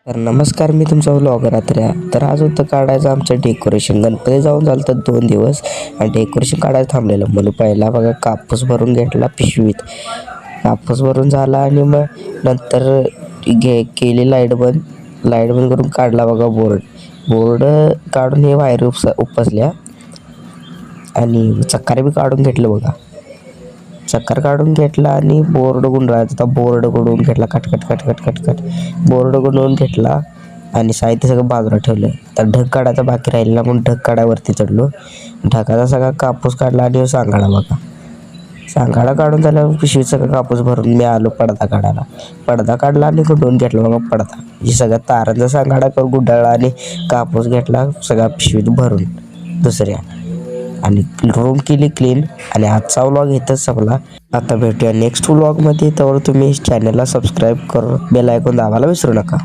तर नमस्कार, मी तुमचा व्लॉगर आत्र्या. तर आज होतं काढायचं आमचं डेकोरेशन. गणपती जाऊन झालं तर 2 दिवस आणि डेकोरेशन काढायला थांबलेलं. म्हणून पहिला बघा कापूस भरून घेतला पिशवीत. कापूस भरून झाला आणि मग नंतर केली लाईट बंद करून काढला बघा बोर्ड काढून हे वायर उपसल्या आणि चक्कर बी काढून घेतलं बघा. चक्कर काढून घेतला आणि बोर्ड गुंडळायचा होता. बोर्ड गुंडवून घेतला, कट बोर्ड गुंडवून घेतला आणि साहित्य सगळं बाजूला ठेवलं. तर ढग काढायचा बाकी राहिलेला म्हणून ढग काढावरती चढलो. ढगाचा सगळा कापूस काढला आणि सांगाडा बघा. सांगाडा काढून झाल्यावर पिशवीत सगळं कापूस भरून मी आलो पडदा काढायला. पडदा काढला आणि गुंडवून घेतला बघा पडदा. हे सगळं तारांचा सांगाडा करून गुंडाळला आणि कापूस घेतला सगळा पिशवीत भरून दुसऱ्या आणि रूम केली क्लीन. आणि आजचा व्लॉग इथंच संपला. आता भेटूया नेक्स्ट व्लॉगमध्ये. तर तुम्ही चॅनलला सबस्क्राईब करून बेल आयकॉन दाबायला विसरू नका.